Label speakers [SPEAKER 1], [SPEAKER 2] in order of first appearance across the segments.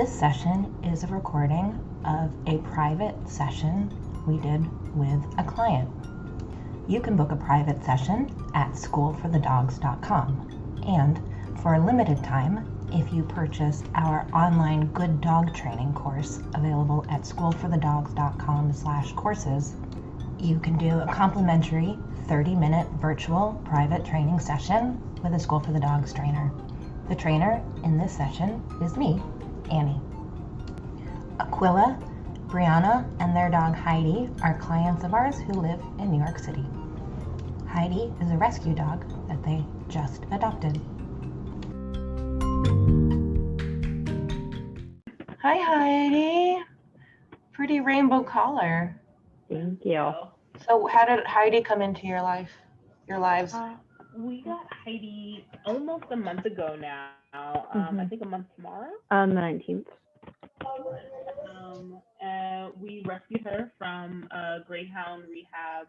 [SPEAKER 1] This session is a recording of a private session we did with a client. You can book a private session at schoolforthedogs.com, and for a limited time, if you purchase our online good dog training course available at schoolforthedogs.com/courses, you can do a complimentary 30-minute virtual private training session with a School for the Dogs trainer. The trainer in this session is me, Annie. Aquilla, Briana, and their dog Heidi are clients of ours who live in New York City. Heidi is a rescue dog that they just adopted. Hi, Heidi. Pretty rainbow collar.
[SPEAKER 2] Thank you.
[SPEAKER 1] So how did Heidi come into your lives?
[SPEAKER 2] We got Heidi almost a month ago now. I think a month tomorrow.
[SPEAKER 3] On the 19th.
[SPEAKER 2] We rescued her from a greyhound rehab.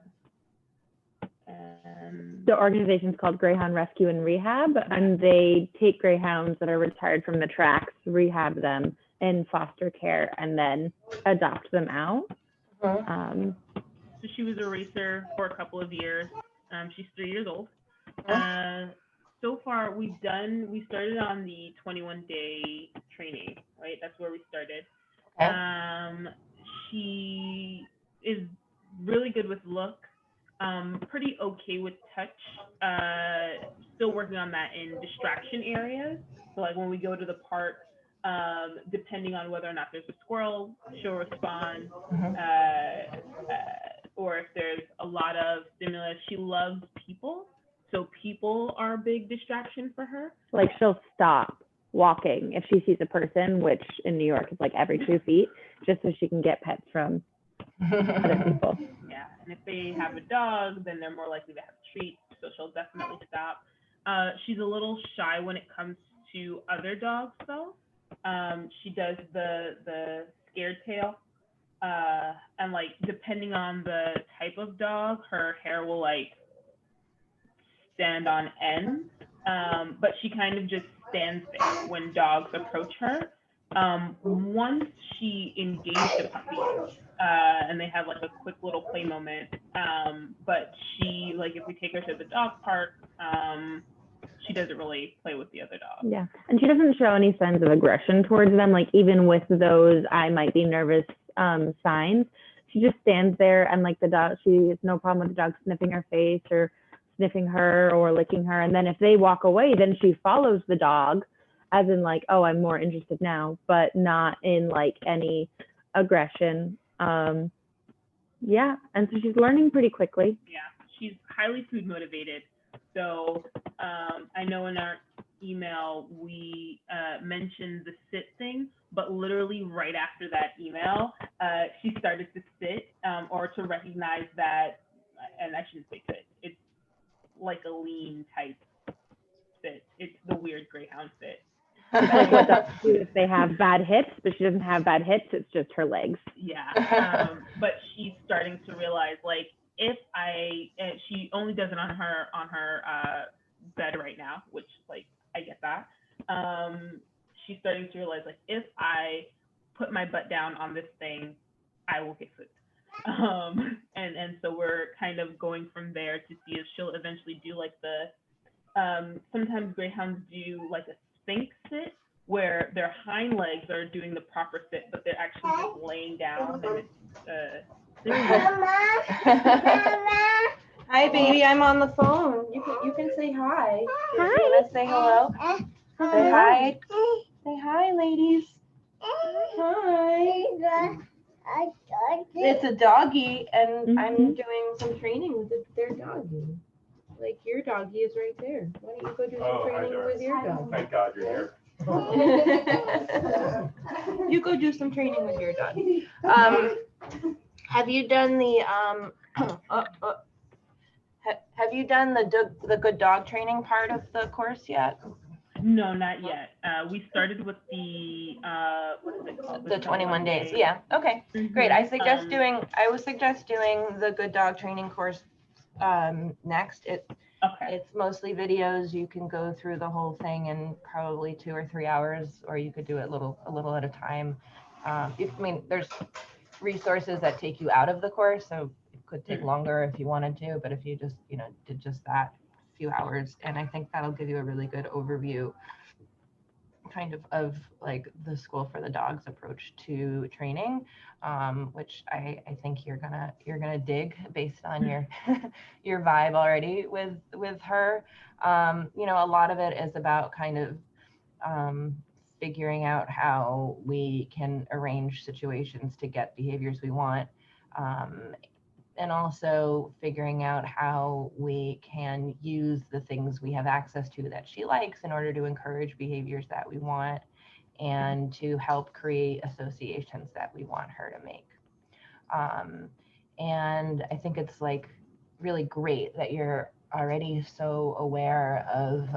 [SPEAKER 3] The organization's called Greyhound Rescue and Rehab, and they take greyhounds that are retired from the tracks, rehab them in foster care, and then adopt them out.
[SPEAKER 2] So she was a racer for a couple of years. She's 3 years old. So far, we started on the 21-day training, right? That's where we started.
[SPEAKER 1] Okay.
[SPEAKER 2] She is really good with look, pretty okay with touch, still working on that in distraction areas. So like when we go to the park, depending on whether or not there's a squirrel, she'll respond, or if there's a lot of stimulus. She loves people, so people are a big distraction for her.
[SPEAKER 3] Like she'll stop walking if she sees a person, which in New York is like every 2 feet, just so she can get pets from other people.
[SPEAKER 2] Yeah, and if they have a dog, then they're more likely to have treats, so she'll definitely stop. She's a little shy when it comes to other dogs, though. She does the scared tail, and like depending on the type of dog, her hair will like stand on end, but she kind of just stands there when dogs approach her. Once she engaged a puppy, and they have like a quick little play moment, but she, like if we take her to the dog park, she doesn't really play with the other dogs.
[SPEAKER 3] Yeah, and she doesn't show any signs of aggression towards them. Like even with those I might be nervous signs, she just stands there, and like the dog, she has no problem with the dog sniffing her face or sniffing her or licking her. And then if they walk away, then she follows the dog, as in like, oh, I'm more interested now, but not in like any aggression. Yeah, and so she's learning pretty quickly.
[SPEAKER 2] Yeah, she's highly food motivated. So I know in our email we mentioned the sit thing, but literally right after that email, she started to sit, or to recognize that, and I shouldn't say sit, it's like a lean type sit. It's the weird greyhound sit.
[SPEAKER 3] It's like what dogs do if they have bad hips, but she doesn't have bad hips, it's just her legs.
[SPEAKER 2] Yeah, but she's starting to realize, like, if she only does it on her bed right now, which like I get that. She's starting to realize, like, if I put my butt down on this thing, I will get food. And so we're kind of going from there to see if she'll eventually do like the sometimes greyhounds do like a sphinx sit, where their hind legs are doing the proper sit, but they're actually just laying down, and
[SPEAKER 1] Hi, baby. I'm on the phone. You can say hi.
[SPEAKER 3] Hi.
[SPEAKER 1] You want to say hello? Say hi. Say hi, ladies. Hi. It's a doggy, and I'm doing some training with their doggy. Like your doggy is right there. Why don't you go do some training with your dog?
[SPEAKER 4] Thank God you're here.
[SPEAKER 1] You go do some training with your dog. Have you done the have you done the good dog training part of the course yet?
[SPEAKER 2] No, not yet. We started with the what is it called?
[SPEAKER 1] The 21 days. Yeah. Okay. Great. I was suggest doing the good dog training course next.
[SPEAKER 2] Okay.
[SPEAKER 1] It's mostly videos. You can go through the whole thing in probably 2 or 3 hours, or you could do it a little at a time. I mean, there's resources that take you out of the course, so it could take longer if you wanted to, but if you just, did just that few hours, and I think that'll give you a really good overview kind of like the School for the Dogs approach to training, which I think you're gonna dig based on your your vibe already with her. A lot of it is about kind of figuring out how we can arrange situations to get behaviors we want, and also figuring out how we can use the things we have access to that she likes in order to encourage behaviors that we want and to help create associations that we want her to make. And I think it's like really great that you're already so aware of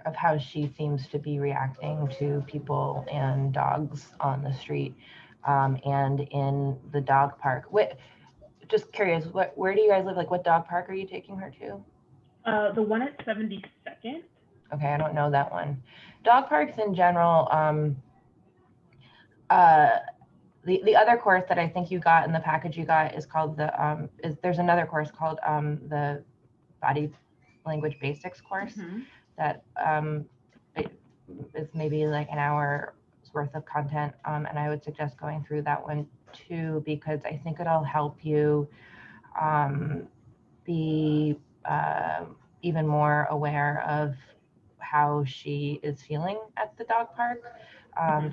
[SPEAKER 1] of how she seems to be reacting to people and dogs on the street, and in the dog park. Just curious, where do you guys live? Like, what dog park are you taking her to?
[SPEAKER 2] The one at 72nd.
[SPEAKER 1] Okay, I don't know that one. Dog parks in general, the other course that I think you got in the package you got is called there's another course called the Body Language Basics course.
[SPEAKER 2] Mm-hmm.
[SPEAKER 1] That is maybe like an hour's worth of content, and I would suggest going through that one too, because I think it'll help you be even more aware of how she is feeling at the dog park.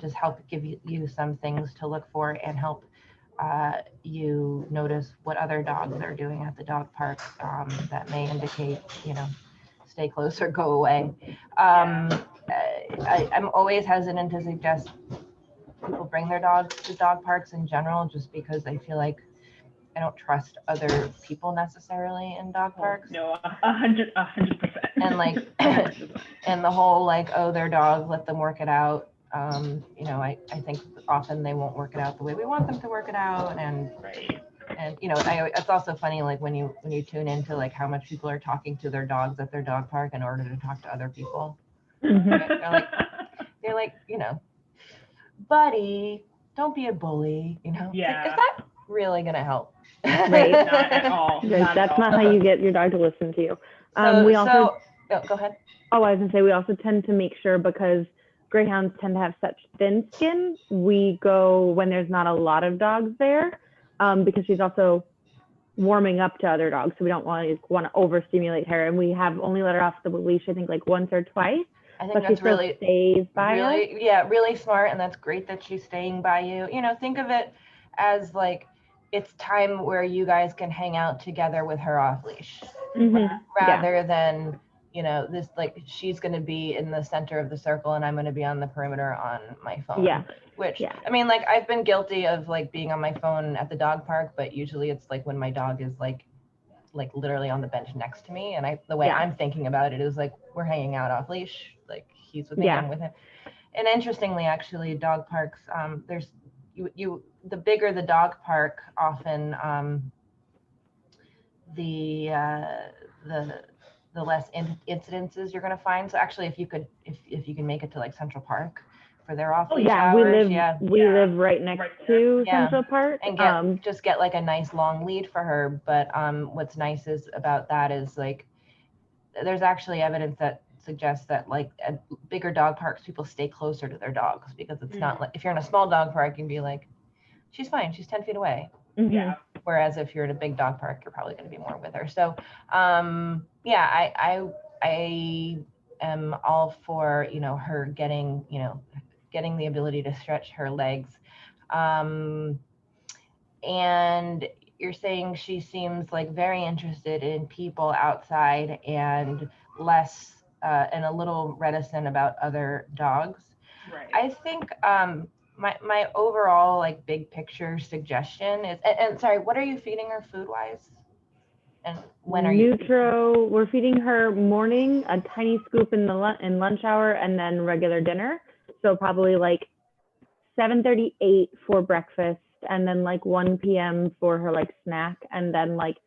[SPEAKER 1] Just help give you some things to look for, and help you notice what other dogs are doing at the dog park that may indicate, stay close or go away. I'm always hesitant to suggest people bring their dogs to dog parks in general, just because I feel like I don't trust other people necessarily in dog parks.
[SPEAKER 2] No, 100%.
[SPEAKER 1] And like, and the whole like, oh, their dog, let them work it out. I think often they won't work it out the way we want them to work it out, and
[SPEAKER 2] right.
[SPEAKER 1] And it's also funny, like when you tune into like how much people are talking to their dogs at their dog park in order to talk to other people. Right? They're like, buddy, don't be a bully.
[SPEAKER 2] Yeah.
[SPEAKER 1] Like, is that really gonna help?
[SPEAKER 3] Right.
[SPEAKER 2] Not at all.
[SPEAKER 3] That's not how you get your dog to listen to you. We also.
[SPEAKER 1] Go ahead.
[SPEAKER 3] Oh, I was gonna say, we also tend to make sure, because greyhounds tend to have such thin skin, we go when there's not a lot of dogs there. Because she's also warming up to other dogs, so we don't want to overstimulate her. And we have only let her off the leash, I think, like once or twice.
[SPEAKER 1] I think that's really
[SPEAKER 3] stays by us.
[SPEAKER 1] Yeah, really smart, and that's great that she's staying by you. Think of it as like it's time where you guys can hang out together with her off leash, rather than this, like, she's going to be in the center of the circle and I'm going to be on the perimeter on my phone.
[SPEAKER 3] Yeah.
[SPEAKER 1] Which, I mean, like, I've been guilty of like being on my phone at the dog park, but usually it's like when my dog is like literally on the bench next to me, and the way I'm thinking about it is like, we're hanging out off leash, like he's with me, I'm with him. And interestingly, actually, dog parks, there's the bigger the dog park, often the less incidences you're going to find. So actually, if you can make it to like Central Park for their off leash hours,
[SPEAKER 3] we live right next to Central Park,
[SPEAKER 1] and just get like a nice long lead for her. But what's nice about that is like there's actually evidence that suggests that like at bigger dog parks, people stay closer to their dogs, because it's not like if you're in a small dog park, you can be like, she's fine, she's 10 feet away.
[SPEAKER 2] Yeah.
[SPEAKER 1] Whereas if you're in a big dog park, you're probably going to be more with her. So, I am all for, her getting the ability to stretch her legs. And you're saying she seems like very interested in people outside and less and a little reticent about other dogs.
[SPEAKER 2] Right.
[SPEAKER 1] I think my overall like big picture suggestion is, and sorry, what are you feeding her food wise? And when are you?
[SPEAKER 3] We're feeding her morning, a tiny scoop in lunch hour, and then regular dinner. So probably like 7:38 for breakfast, and then like 1 p.m. for her like snack, and then like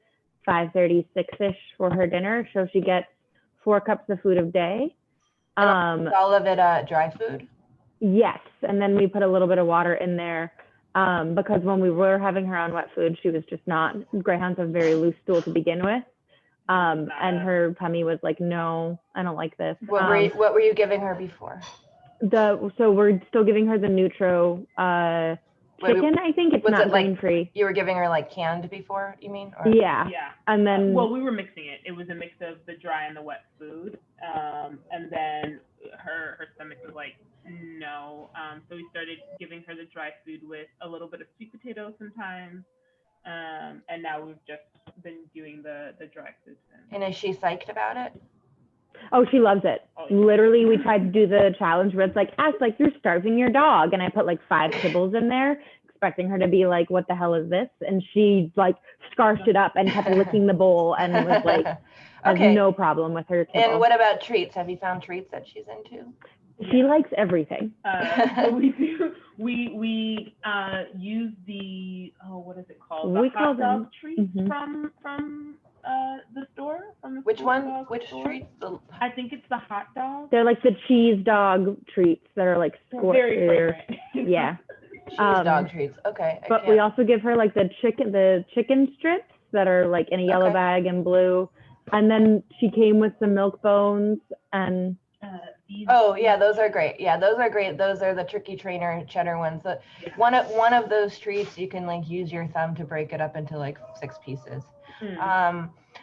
[SPEAKER 3] 5:30, 6-ish for her dinner. So she gets 4 cups of food a day.
[SPEAKER 1] All of it dry food?
[SPEAKER 3] Yes, and then we put a little bit of water in there because when we were having her on wet food, she was just not. Greyhounds have very loose stool to begin with, and her tummy was like, no, I don't like this.
[SPEAKER 1] What were you giving her before?
[SPEAKER 3] So we're still giving her the Nutro chicken. I think it's not grain free.
[SPEAKER 1] You were giving her like canned before, you mean? Or?
[SPEAKER 3] Yeah. And then
[SPEAKER 2] well, we were mixing it. It was a mix of the dry and the wet food, and then her stomach was like, no. So we started giving her the dry food with a little bit of sweet potato sometimes, and now we've just been doing the dry food.
[SPEAKER 1] And is she psyched about it?
[SPEAKER 3] Oh, she loves it. Oh, yeah. Literally, we tried to do the challenge where it's like, act like you're starving your dog. And I put like 5 kibbles in there, expecting her to be like, what the hell is this? And she like scarfed it up and kept licking the bowl and was like, has no problem with her kibble.
[SPEAKER 1] And what about treats? Have you found treats that she's into?
[SPEAKER 3] She likes everything.
[SPEAKER 2] So we use the, what is it called? The hot dog treats from the store.
[SPEAKER 1] Which one? Which treats?
[SPEAKER 2] I think it's the hot dog.
[SPEAKER 3] They're like the cheese dog treats that are like
[SPEAKER 2] very fragrant.
[SPEAKER 3] Yeah.
[SPEAKER 1] Cheese dog treats. Okay.
[SPEAKER 3] But we also give her like the chicken strips that are like in a yellow bag and blue. And then she came with some milk bones and
[SPEAKER 1] those are great. Yeah, those are great. Those are the Tricky Trainer cheddar ones. One of those treats, you can like use your thumb to break it up into like 6 pieces.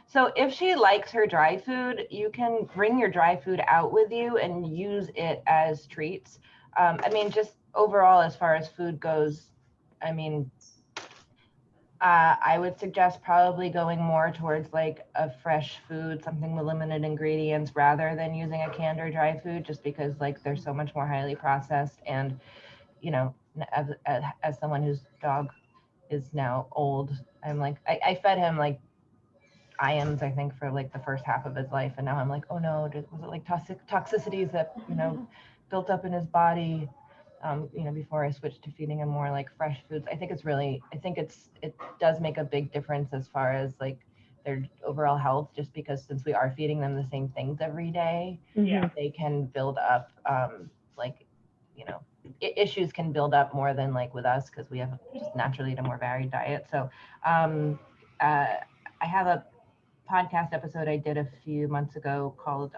[SPEAKER 1] So if she likes her dry food, you can bring your dry food out with you and use it as treats. I mean, just overall, as far as food goes, I mean, I would suggest probably going more towards like a fresh food, something with limited ingredients, rather than using a canned or dry food, just because like they're so much more highly processed. And, you know, as someone whose dog is now old, I'm like, I fed him like ions, I think, for like the first half of his life. And now I'm like, oh no, was it like toxicities that, you know, built up in his body? You know, before I switched to feeding him more like fresh foods. I think it does make a big difference as far as like their overall health, just because since we are feeding them the same things every day, they can build up like, you know, issues can build up more than like with us, because we have just naturally a more varied diet. So I have a podcast episode I did a few months ago called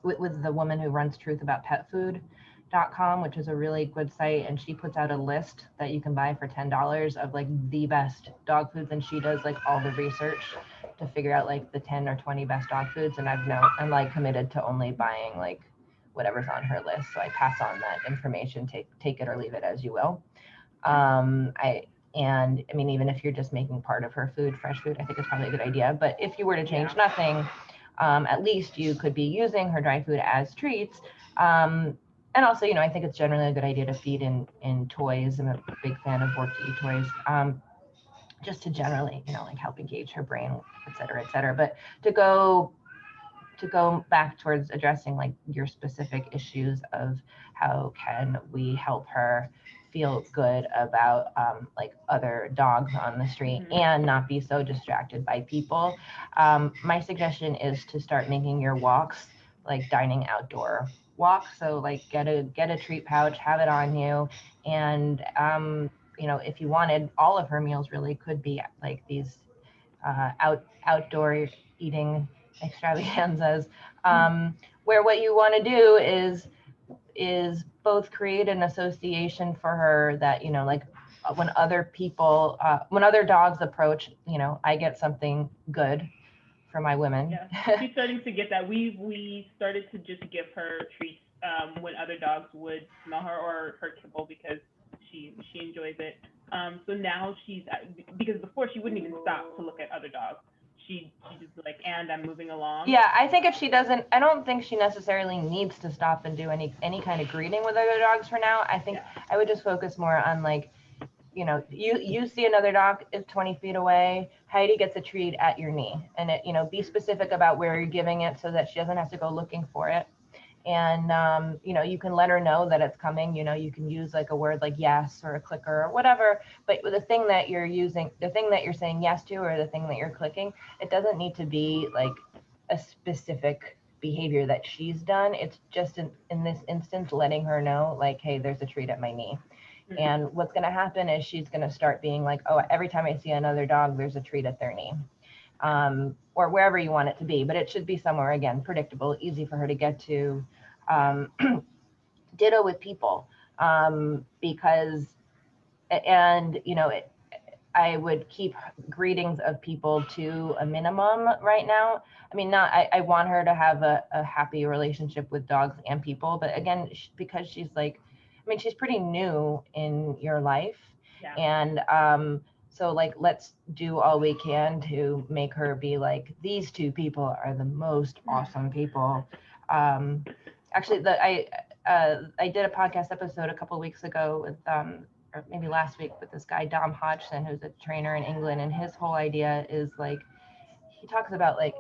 [SPEAKER 1] with the woman who runs truthaboutpetfood.com, which is a really good site, and she puts out a list that you can buy for $10 of like the best dog foods, and she does like all the research to figure out like the 10 or 20 best dog foods. And I'm like committed to only buying like whatever's on her list, so I pass on that information. Take it or leave it as you will. And I mean, even if you're just making part of her food fresh food, I think it's probably a good idea. But if you were to change nothing, at least you could be using her dry food as treats. And also, you know, I think it's generally a good idea to feed in toys. I'm a big fan of work to eat toys, just to generally, you know, like help engage her brain, et cetera, et cetera. But to go back towards addressing like your specific issues of how can we help her feel good about like other dogs on the street and not be so distracted by people. My suggestion is to start making your walks like dining outdoor walks. So like get a treat pouch, have it on you, and you know, if you wanted, all of her meals really could be like these outdoor eating extravaganzas, where what you want to do is both create an association for her that, you know, like when other dogs approach, you know, I get something good for my women.
[SPEAKER 2] Yeah, she's starting to get that. We started to just give her treats when other dogs would smell her or her kibble, because she enjoys it. So now because before she wouldn't even stop to look at other dogs. She just like, and I'm moving along.
[SPEAKER 1] Yeah, I think if she doesn't, I don't think she necessarily needs to stop and do any kind of greeting with other dogs for now. I think I would just focus more on like, you know, you see another dog is 20 feet away, Heidi gets a treat at your knee, and it, you know, be specific about where you're giving it so that she doesn't have to go looking for it. And you can let her know that it's coming. You can use like a word like yes or a clicker or whatever, but the thing that you're saying yes to, or the thing that you're clicking, it doesn't need to be like a specific behavior that she's done. It's just in this instance letting her know like, hey, there's a treat at my knee. And what's going to happen is she's going to start being like, oh, every time I see another dog, there's a treat at their knee. Or wherever you want it to be, but it should be somewhere, again, predictable, easy for her to get to. Ditto with people, because, I would keep greetings of people to a minimum right now. I mean, I want her to have a happy relationship with dogs and people, but again, because she's pretty new in your life.
[SPEAKER 2] Yeah.
[SPEAKER 1] And so like, let's do all we can to make her be like, these two people are the most awesome people. Actually, I did a podcast episode a couple of weeks ago with, or maybe last week, with this guy, Dom Hodgson, who's a trainer in England. And his whole idea is like, he talks about like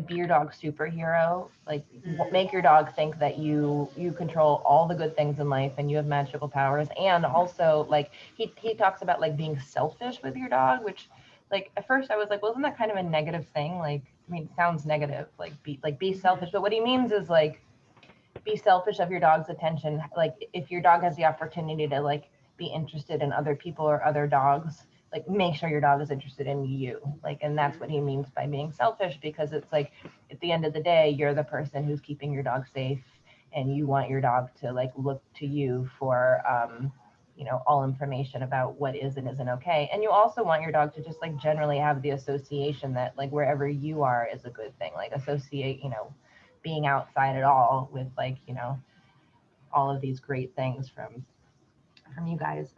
[SPEAKER 1] be your dog's superhero, like make your dog think that you control all the good things in life and you have magical powers. And also like he talks about like being selfish with your dog, which like at first I was like, well, isn't that kind of a negative thing? Like, I mean, it sounds negative, like be selfish, but what he means is like, be selfish of your dog's attention. Like if your dog has the opportunity to like be interested in other people or other dogs, like make sure your dog is interested in you. Like, and that's what he means by being selfish, because it's like, at the end of the day, you're the person who's keeping your dog safe, and you want your dog to like look to you for, all information about what is and isn't okay. And you also want your dog to just like generally have the association that like wherever you are is a good thing. Like associate, being outside at all with like, all of these great things from you guys.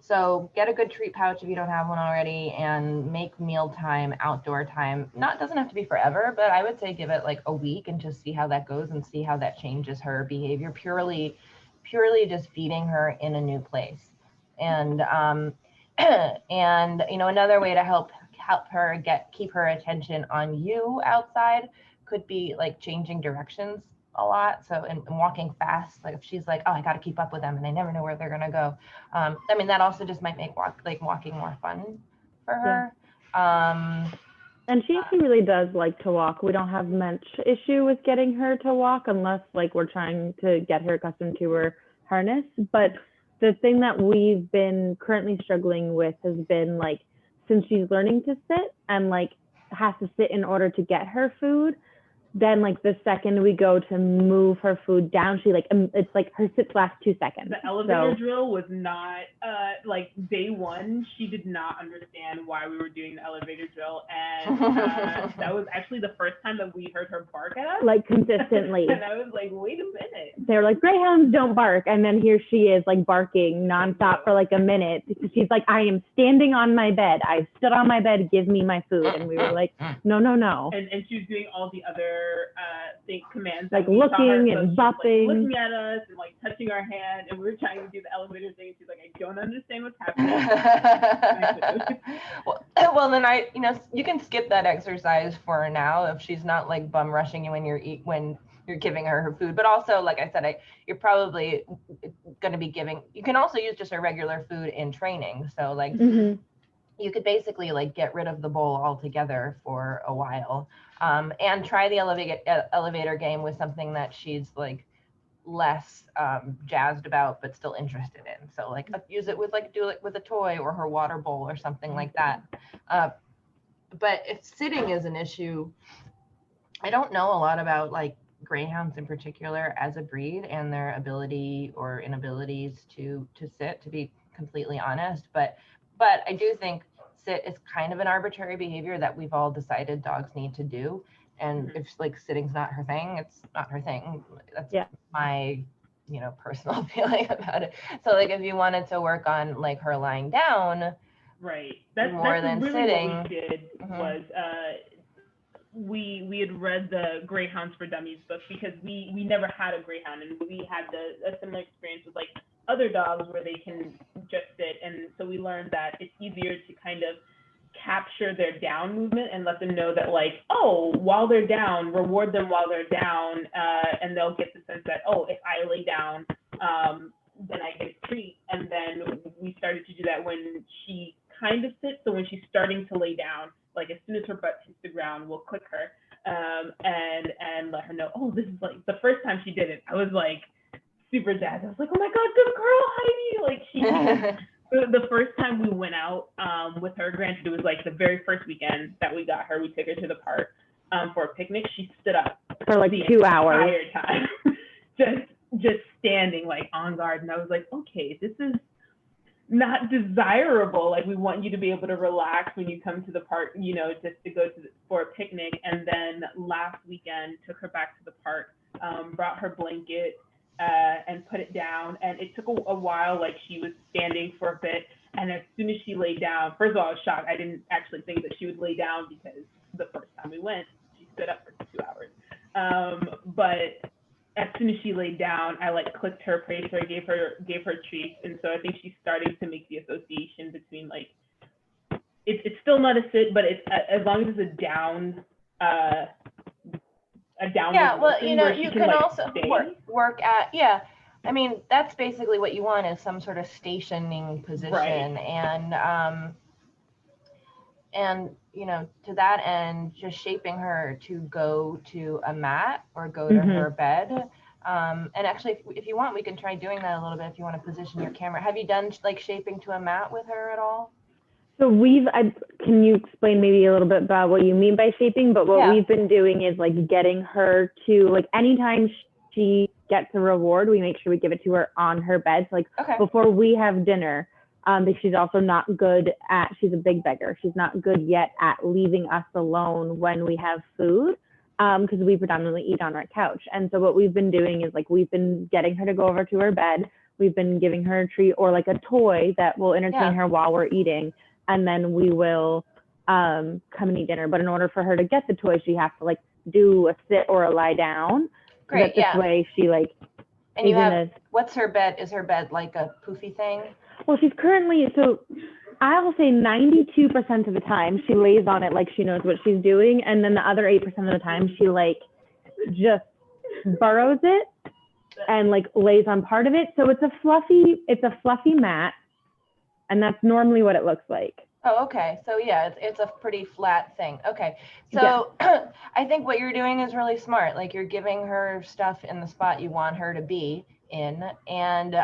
[SPEAKER 1] So get a good treat pouch if you don't have one already, and make mealtime outdoor time. Doesn't have to be forever, but I would say give it like a week and just see how that goes and see how that changes her behavior. Purely just feeding her in a new place. And and another way to help her keep her attention on you outside could be like changing directions a lot. So, and walking fast, like if she's like, oh, I got to keep up with them and I never know where they're going to go. That also just might make walking more fun for her. Yeah.
[SPEAKER 3] And she really does like to walk. We don't have much issue with getting her to walk unless like we're trying to get her accustomed to her harness. But the thing that we've been currently struggling with has been like, since she's learning to sit and like has to sit in order to get her food, then like the second we go to move her food down, she like, it's like her sits last 2 seconds.
[SPEAKER 2] The elevator drill was not, like day one, she did not understand why we were doing the elevator drill. And that was actually the first time that we heard her bark at us.
[SPEAKER 3] Like consistently.
[SPEAKER 2] And I was like, wait a minute.
[SPEAKER 3] They were like, greyhounds don't bark. And then here she is like barking nonstop for like a minute. She's like, I am standing on my bed. I stood on my bed, give me my food. And we were like, no. And
[SPEAKER 2] she was doing all the other commands,
[SPEAKER 3] like looking and bopping,
[SPEAKER 2] like, looking at us and like touching our hand, and we were trying to do the elevator thing. She's like, I don't understand what's happening.
[SPEAKER 1] well, then you can skip that exercise for now if she's not like bum rushing you when you're giving her food. But also, like I said, you're probably going to be giving. You can also use just her regular food in training. So like. Mm-hmm. You could basically like get rid of the bowl altogether for a while, and try the elevator game with something that she's like less jazzed about but still interested in. So like use it with do it with a toy or her water bowl or something like that. But if sitting is an issue, I don't know a lot about like greyhounds in particular as a breed and their ability or inabilities to sit, to be completely honest, but I do think sit is kind of an arbitrary behavior that we've all decided dogs need to do. And if like sitting's not her thing, it's not her thing. That's my, personal feeling about it. So like if you wanted to work on like her lying down,
[SPEAKER 2] right,
[SPEAKER 1] that's than
[SPEAKER 2] really
[SPEAKER 1] sitting.
[SPEAKER 2] What we did was we had read the Greyhounds for Dummies book, because we never had a greyhound, and we had a similar experience with like other dogs where they can just sit. And so we learned that it's easier to kind of capture their down movement and let them know that, like, oh, while they're down, reward them while they're down, and they'll get the sense that, oh, if I lay down, then I get a treat. And then we started to do that when she kind of sits. So when she's starting to lay down, like as soon as her butt hits the ground, we'll click her and let her know, oh, this is like the first time she did it. I was like super jazzed. I was like, oh my God, good girl, Heidi. Like the first time we went out with her, granted it was like the very first weekend that we got her, we took her to the park for a picnic. She stood up
[SPEAKER 3] for like 2 hours.
[SPEAKER 2] The entire time, just standing like on guard. And I was like, okay, this is not desirable. Like, we want you to be able to relax when you come to the park, you know, just to go for a picnic. And then last weekend, took her back to the park, brought her blanket and put it down. And it took a while. Like, she was standing for a bit. And as soon as she laid down, first of all, I was shocked. I didn't actually think that she would lay down because the first time we went, she stood up for 2 hours. But as soon as she laid down, I like clicked her, praised her, gave her treats. And so I think she's starting to make the association between, like, it's still not a sit, but it's as long as it's a down.
[SPEAKER 1] Yeah, well, you know, you can like also work at, yeah. I mean, that's basically what you want, is some sort of stationing position. Right. And you know, to that end, just shaping her to go to a mat or go to her bed. And actually, if you want, we can try doing that a little bit if you want to position your camera. Have you done like shaping to a mat with her at all?
[SPEAKER 3] So can you explain maybe a little bit about what you mean by shaping? But what we've been doing is like getting her to, like, anytime she gets a reward, we make sure we give it to her on her bed. So, like, before we have dinner, because she's also not good at, she's a big beggar. She's not good yet at leaving us alone when we have food, because we predominantly eat on our couch. And so what we've been doing is, like, we've been getting her to go over to her bed. We've been giving her a treat or like a toy that will entertain her while we're eating. And then we will come and eat dinner. But in order for her to get the toy, she has to like do a sit or a lie down.
[SPEAKER 1] Great,
[SPEAKER 3] this way she like.
[SPEAKER 1] And you have, what's her bed? Is her bed like a poofy thing?
[SPEAKER 3] Well, she's currently, so I will say 92% of the time she lays on it like she knows what she's doing. And then the other 8% of the time she like just burrows it and like lays on part of it. So it's a fluffy mat. And that's normally what it looks like.
[SPEAKER 1] Oh, okay. So yeah, it's a pretty flat thing. Okay. So I think what you're doing is really smart. Like, you're giving her stuff in the spot you want her to be in. And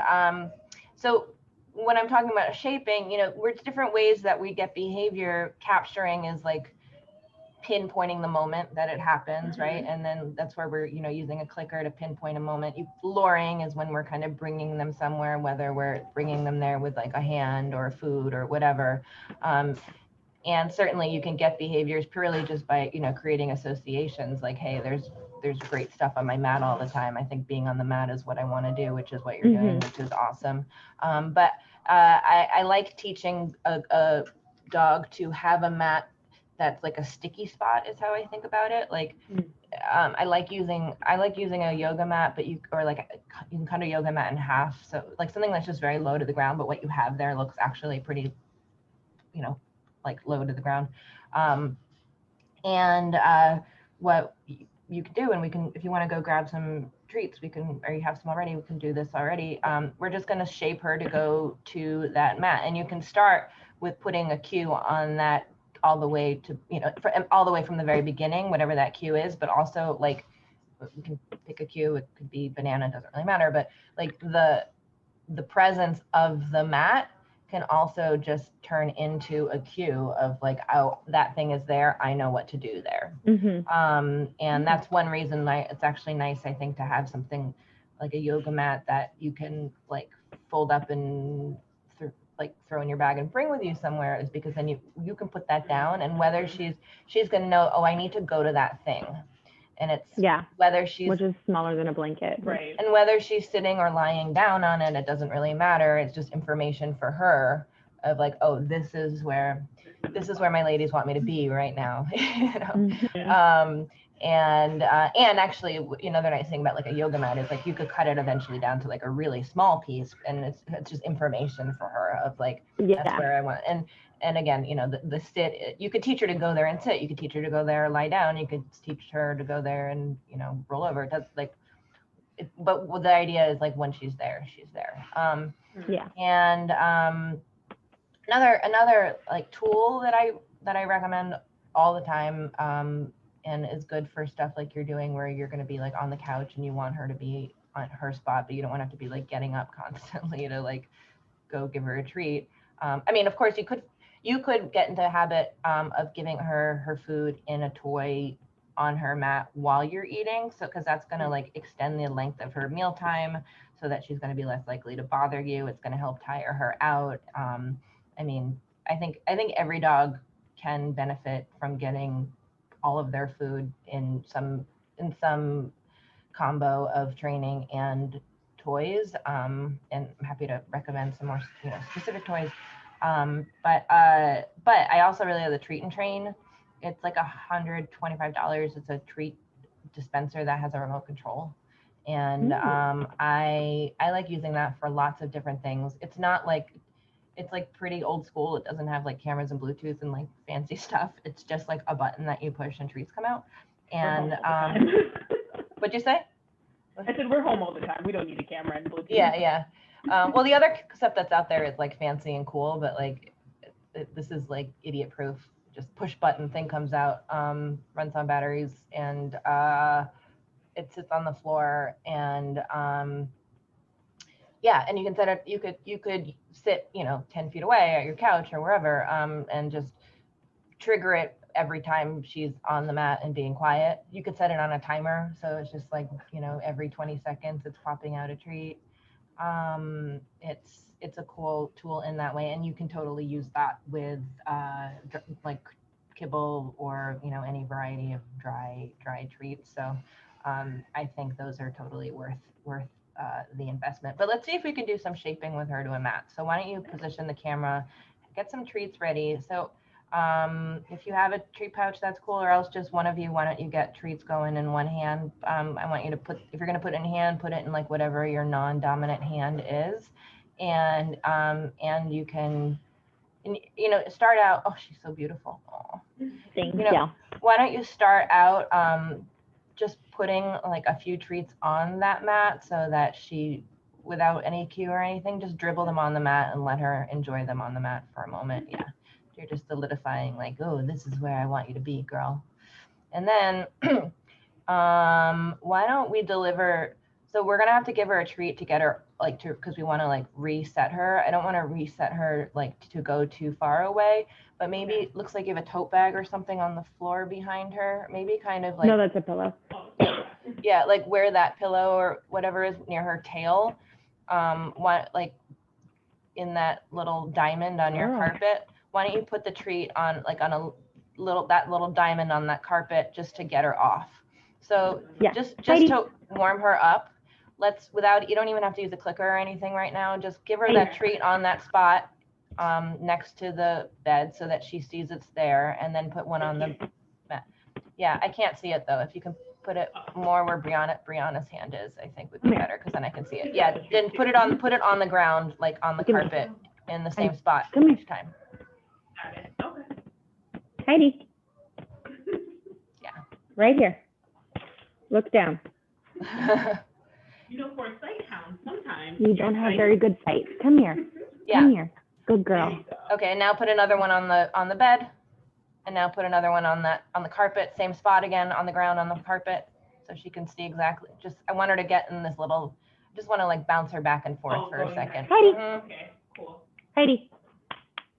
[SPEAKER 1] so when I'm talking about shaping, you know, we're different ways that we get behavior. Capturing is like pinpointing the moment that it happens, right? And then that's where we're, you know, using a clicker to pinpoint a moment. Luring is when we're kind of bringing them somewhere, whether we're bringing them there with like a hand or food or whatever. And certainly you can get behaviors purely just by, you know, creating associations like, hey, there's great stuff on my mat all the time. I think being on the mat is what I want to do, which is what you're doing, which is awesome. But I like teaching a dog to have a mat that's like a sticky spot, is how I think about it. Like, I like using a yoga mat, but you can cut a yoga mat in half. So like something that's just very low to the ground, but what you have there looks actually pretty, you know, like low to the ground. What you can do, and we can, if you want to go grab some treats, we can, or you have some already, we can do this already. We're just going to shape her to go to that mat. And you can start with putting a cue on that all the way to, you know, all the way from the very beginning, whatever that cue is, but also like, we can pick a cue, it could be banana, doesn't really matter, but like the presence of the mat can also just turn into a cue of like, oh, that thing is there, I know what to do there. And that's one reason it's actually nice, I think, to have something like a yoga mat that you can like fold up and like throw in your bag and bring with you somewhere, is because then you can put that down, and whether she's going to know, oh, I need to go to that thing. And it's whether she's,
[SPEAKER 3] which is smaller than a blanket,
[SPEAKER 2] right?
[SPEAKER 1] And whether she's sitting or lying down on it, it doesn't really matter. It's just information for her of like, oh, this is where my ladies want me to be right now. You know? And actually, another nice thing about like a yoga mat is like you could cut it eventually down to like a really small piece, and it's just information for her of like, that's where I want. And again, the sit, you could teach her to go there and sit. You could teach her to go there, lie down. You could teach her to go there and roll over. It does like, but the idea is like when she's there, she's there. And another like tool that I recommend all the time, and is good for stuff like you're doing where you're going to be like on the couch and you want her to be on her spot, but you don't want to have to be like getting up constantly to like go give her a treat. I mean, of course you could get into a habit of giving her food in a toy on her mat while you're eating. So, cause that's going to like extend the length of her mealtime so that she's going to be less likely to bother you. It's going to help tire her out. I mean, I think every dog can benefit from getting all of their food in some combo of training and toys. And I'm happy to recommend some more specific toys. But I also really love the Treat and Train. It's like $125. It's a treat dispenser that has a remote control. And I like using that for lots of different things. It's not like, it's like pretty old school. It doesn't have like cameras and Bluetooth and like fancy stuff. It's just like a button that you push and treats come out. And what'd you say?
[SPEAKER 2] I said we're home all the time. We don't need a camera and Bluetooth.
[SPEAKER 1] Yeah. Well, the other stuff that's out there is like fancy and cool, but like this is like idiot proof. Just push button thing comes out, runs on batteries, and it sits on the floor, and and you can set it. You could sit 10 feet away at your couch or wherever, and just trigger it every time she's on the mat and being quiet. You could set it on a timer, so it's just like every 20 seconds it's popping out a treat. It's a cool tool in that way, and you can totally use that with like kibble or any variety of dry treats. So I think those are totally worth the investment. But let's see if we can do some shaping with her to a mat. So why don't you position the camera, get some treats ready. So if you have a treat pouch, that's cool, or else just one of you, why don't you get treats going in one hand. I want you to if you're going to put it in hand, put it in like whatever your non-dominant hand is. And you can, start out, oh, she's so beautiful. Oh.
[SPEAKER 3] Thank you.
[SPEAKER 1] Why don't you start out just putting like a few treats on that mat so that she, without any cue or anything, just dribble them on the mat and let her enjoy them on the mat for a moment. Yeah. You're just solidifying like, oh, this is where I want you to be, girl. And then why don't we deliver, so we're gonna have to give her a treat to get her because we want to like reset her. I don't want to reset her like to go too far away, but maybe it looks like you have a tote bag or something on the floor behind her. Maybe kind of like,
[SPEAKER 3] no, that's a pillow.
[SPEAKER 1] Yeah, like where that pillow or whatever is near her tail, like in that little diamond on your carpet. Why don't you put the treat on like on that little diamond on that carpet just to get her off. So just
[SPEAKER 3] Heidi,
[SPEAKER 1] to warm her up. You don't even have to use a clicker or anything right now. Just give her that treat on that spot next to the bed so that she sees it's there, and then put one on the mat. Yeah, I can't see it though. If you can put it more where Brianna's hand is, I think would be better, because then I can see it. Yeah, then put it on the ground, like on the carpet in the same spot each time.
[SPEAKER 2] Okay.
[SPEAKER 3] Heidi.
[SPEAKER 1] Yeah.
[SPEAKER 3] Right here. Look down.
[SPEAKER 2] For a sight hound, sometimes
[SPEAKER 3] you don't have very good sight. Come here.
[SPEAKER 1] Yeah.
[SPEAKER 3] Come here. Good girl.
[SPEAKER 1] Okay, now put another one on the bed, and now put another one on the carpet, same spot again, on the ground on the carpet, so she can see exactly. I want her to get in this little. Just want to like bounce her back and forth for a second.
[SPEAKER 3] Heidi.
[SPEAKER 2] Okay, cool.
[SPEAKER 3] Heidi.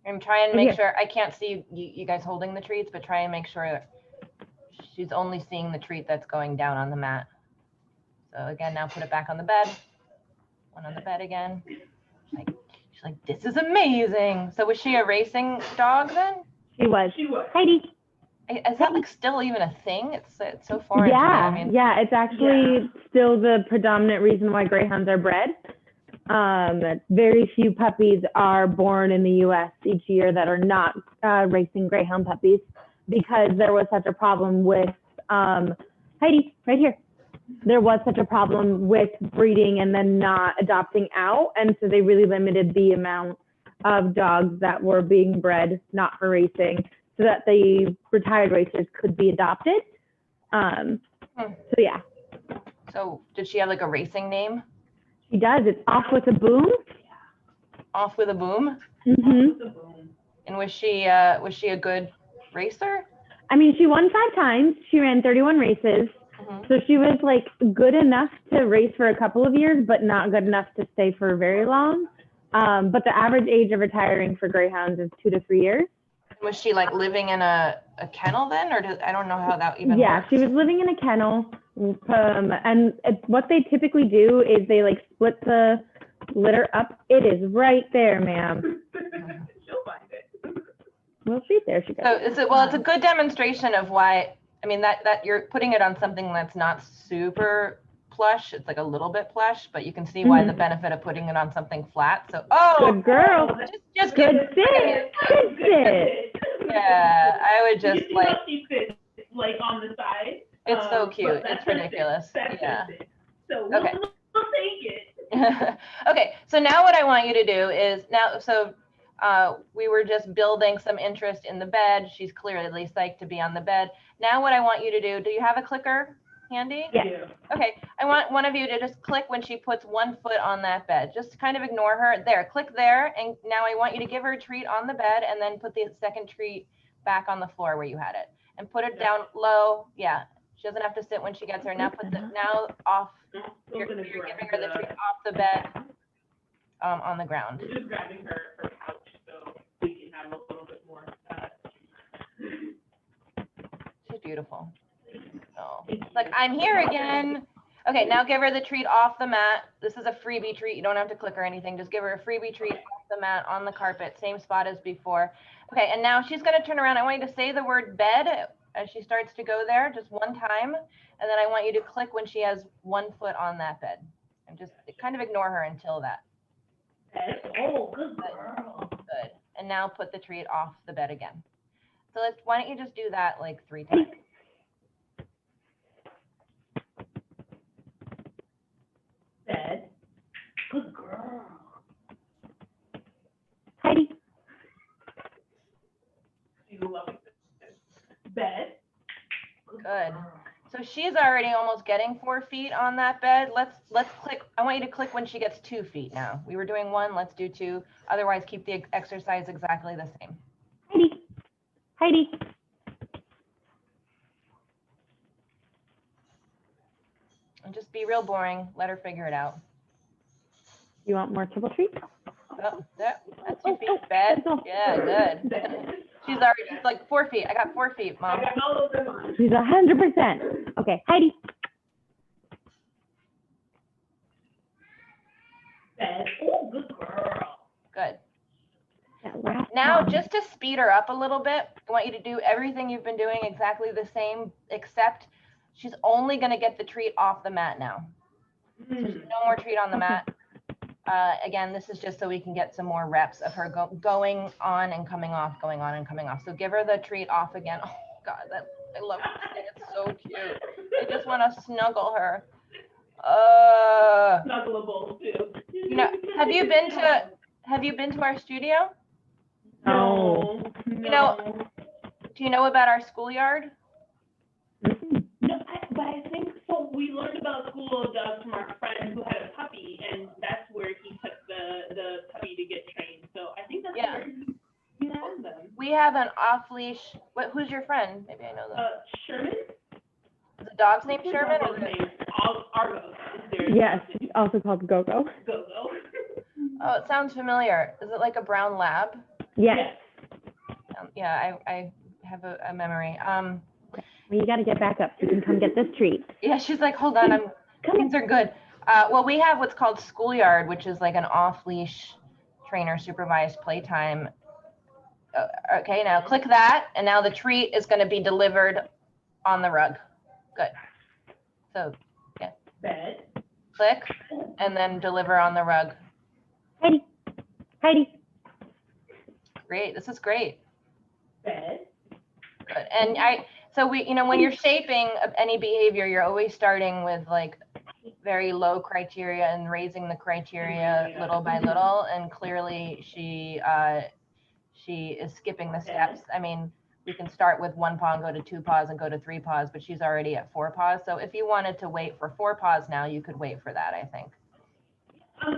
[SPEAKER 1] And try and make sure, I can't see you guys holding the treats, but try and make sure that she's only seeing the treat that's going down on the mat. So again, now put it back on the bed. One on the bed again. She's like, this is amazing. So was she a racing dog then?
[SPEAKER 3] She was.
[SPEAKER 2] Heidi.
[SPEAKER 3] Heidi.
[SPEAKER 1] Is that like still even a thing? It's so foreign.
[SPEAKER 3] Yeah,
[SPEAKER 1] to me. I mean,
[SPEAKER 3] it's actually still the predominant reason why greyhounds are bred. Very few puppies are born in the U.S. each year that are not racing greyhound puppies, because there was such a problem with Heidi, right here. There was such a problem with breeding and then not adopting out. And so they really limited the amount of dogs that were being bred, not for racing, so that the retired racers could be adopted. So yeah.
[SPEAKER 1] So did she have like a racing name?
[SPEAKER 3] She does. It's Off with a Boom.
[SPEAKER 1] Off with a Boom?
[SPEAKER 3] Mm-hmm.
[SPEAKER 1] And was she a good racer?
[SPEAKER 3] I mean, she won 5 times. She ran 31 races. So she was like good enough to race for a couple of years, but not good enough to stay for very long. But the average age of retiring for greyhounds is 2 to 3 years.
[SPEAKER 1] Was she like living in a kennel then, or I don't know how that even works.
[SPEAKER 3] She was living in a kennel. And what they typically do is they like split the litter up. It is right there, ma'am.
[SPEAKER 2] She'll find it.
[SPEAKER 3] Well, she's there. She goes.
[SPEAKER 1] So it's a good demonstration of why. I mean that you're putting it on something that's not super plush. It's like a little bit plush, but you can see why the benefit of putting it on something flat. So
[SPEAKER 3] good girl.
[SPEAKER 1] Just
[SPEAKER 3] good sit. Good sit.
[SPEAKER 1] Yeah, I would just
[SPEAKER 2] you see how she sits like on the side.
[SPEAKER 1] It's so cute. It's ridiculous. Yeah.
[SPEAKER 2] So we'll take it.
[SPEAKER 1] Okay, so now what I want you to do is we were just building some interest in the bed. She's clearly psyched to be on the bed. Now what I want you to do you have a clicker handy?
[SPEAKER 3] Yeah.
[SPEAKER 1] Okay, I want one of you to just click when she puts one foot on that bed. Just kind of ignore her. There, click there. And now I want you to give her a treat on the bed and then put the second treat back on the floor where you had it. And put it down low. Yeah, she doesn't have to sit when she gets there. Now now off, you're giving her the treat off the bed on the ground.
[SPEAKER 2] We're just grabbing her couch so we can have a little bit more.
[SPEAKER 1] She's beautiful. Oh, it's like, I'm here again. Okay, now give her the treat off the mat. This is a freebie treat. You don't have to click or anything. Just give her a freebie treat off the mat on the carpet, same spot as before. Okay, and now she's going to turn around. I want you to say the word bed as she starts to go there just one time. And then I want you to click when she has one foot on that bed. And just kind of ignore her until that.
[SPEAKER 2] Oh, good girl.
[SPEAKER 1] Good. And now put the treat off the bed again. So why don't you just do that like 3 times?
[SPEAKER 2] Bed. Good girl.
[SPEAKER 3] Heidi.
[SPEAKER 2] She's loving this. Bed.
[SPEAKER 1] Good. So she's already almost getting 4 feet on that bed. Let's click. I want you to click when she gets 2 feet now. We were doing 1, let's do 2. Otherwise, keep the exercise exactly the same.
[SPEAKER 3] Heidi. Heidi.
[SPEAKER 1] And just be real boring. Let her figure it out.
[SPEAKER 3] You want more triple treats?
[SPEAKER 1] Oh, that's 2 feet. Bed. Yeah, good. She's like 4 feet. I got 4 feet, Mom.
[SPEAKER 2] I got all of them on.
[SPEAKER 3] She's 100%. Okay, Heidi.
[SPEAKER 2] Bed. Oh, good girl.
[SPEAKER 1] Good. Now, just to speed her up a little bit, I want you to do everything you've been doing exactly the same, except she's only going to get the treat off the mat now. So no more treat on the mat. Again, this is just so we can get some more reps of her going on and coming off, going on and coming off. So give her the treat off again. Oh God, I love it. It's so cute. I just want to snuggle her.
[SPEAKER 2] Snuggleable too.
[SPEAKER 1] You know, have you been to our studio?
[SPEAKER 2] No.
[SPEAKER 1] You know, do you know about our schoolyard?
[SPEAKER 2] No, but I think so. We learned about school of dogs from our friend who had a puppy, and that's where he took the puppy to get trained. So I think that's where he has them.
[SPEAKER 1] We have an off-leash. Who's your friend? Maybe I know them.
[SPEAKER 2] Sherman?
[SPEAKER 1] Is the dog's name Sherman?
[SPEAKER 2] Or Argo.
[SPEAKER 3] Yes, also called Go-Go.
[SPEAKER 2] Go-Go.
[SPEAKER 1] Oh, it sounds familiar. Is it like a brown lab?
[SPEAKER 3] Yes.
[SPEAKER 1] Yeah, I have a memory.
[SPEAKER 3] Well, you got to get back up so you can come get this treat.
[SPEAKER 1] Yeah, she's like, hold on, things are good. Well, we have what's called schoolyard, which is like an off-leash trainer supervised playtime. Okay, now click that, and now the treat is going to be delivered on the rug. Good. So, yeah.
[SPEAKER 2] Bed.
[SPEAKER 1] Click, and then deliver on the rug.
[SPEAKER 3] Heidi. Heidi.
[SPEAKER 1] Great. This is great.
[SPEAKER 2] Bed.
[SPEAKER 1] Good. And So when you're shaping any behavior, you're always starting with like very low criteria and raising the criteria little by little. And clearly she is skipping the steps. I mean, we can start with 1 paw and go to 2 paws and go to 3 paws, but she's already at 4 paws. So if you wanted to wait for 4 paws now, you could wait for that, I think.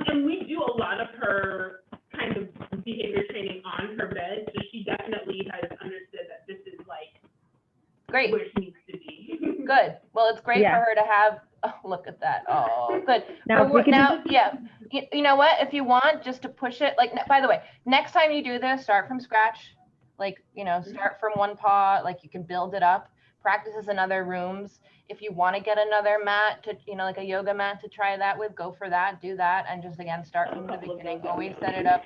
[SPEAKER 2] And we do a lot of her kind of behavior training on her bed, so she definitely has understood that this is like
[SPEAKER 1] great
[SPEAKER 2] where she needs to be.
[SPEAKER 1] Good. Well, it's great for her to have. Oh, look at that. Oh, good.
[SPEAKER 3] Now,
[SPEAKER 1] yeah. You know what? If you want, just to push it. Like, by the way, next time you do this, start from scratch. Like, start from 1 paw. Like, you can build it up. Practices in other rooms. If you want to get another mat to, like a yoga mat to try that with, go for that. Do that, and just again start from the beginning. Always set it up.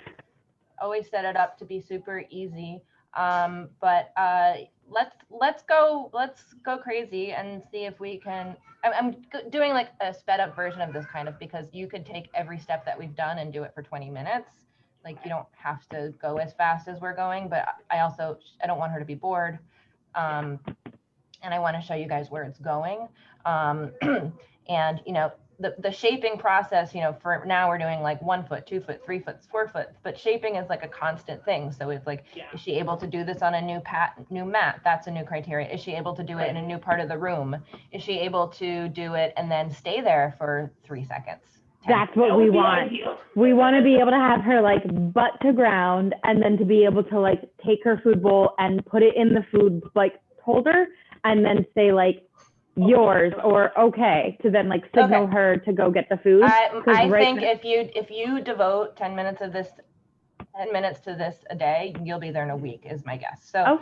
[SPEAKER 1] Always set it up to be super easy. But let's go crazy and see if we can. I'm doing like a sped up version of this kind of, because you could take every step that we've done and do it for 20 minutes. Like, you don't have to go as fast as we're going, but I don't want her to be bored. And I want to show you guys where it's going. And the shaping process, for now we're doing like 1 foot, 2 foot, 3 foot, 4 foot, but shaping is like a constant thing. So it's like, is she able to do this on a new mat? That's a new criteria. Is she able to do it in a new part of the room? Is she able to do it and then stay there for 3 seconds?
[SPEAKER 3] That's what we want. We want to be able to have her like butt to ground, and then to be able to like take her food bowl and put it in the food like holder, and then say like, yours, or okay, to then like signal her to go get the food.
[SPEAKER 1] I think if you devote 10 minutes to this a day, you'll be there in a week, is my guess. So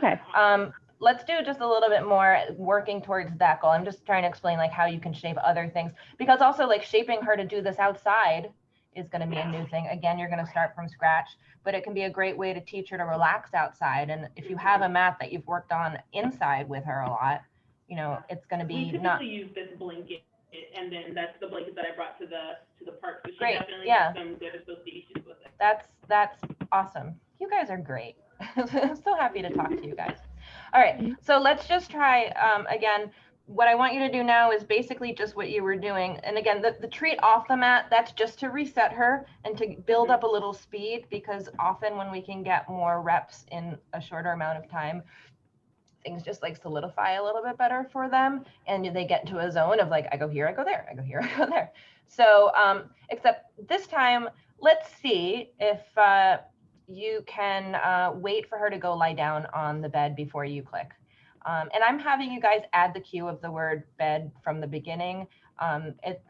[SPEAKER 1] let's do just a little bit more working towards that goal. I'm just trying to explain like how you can shape other things, because also like shaping her to do this outside is going to be a new thing. Again, you're going to start from scratch, but it can be a great way to teach her to relax outside. And if you have a mat that you've worked on inside with her a lot, it's going to be
[SPEAKER 2] typically use this blanket, and then that's the blanket that I brought to the park. So she
[SPEAKER 1] great.
[SPEAKER 2] Definitely has some good associations with it.
[SPEAKER 1] That's awesome. You guys are great. I'm so happy to talk to you guys. All right, so let's just try again. What I want you to do now is basically just what you were doing. And again, the treat off the mat, that's just to reset her and to build up a little speed, because often when we can get more reps in a shorter amount of time, things just like solidify a little bit better for them, and they get into a zone of like, I go here, I go there, I go here, I go there. So except this time, let's see if you can wait for her to go lie down on the bed before you click. And I'm having you guys add the cue of the word bed from the beginning.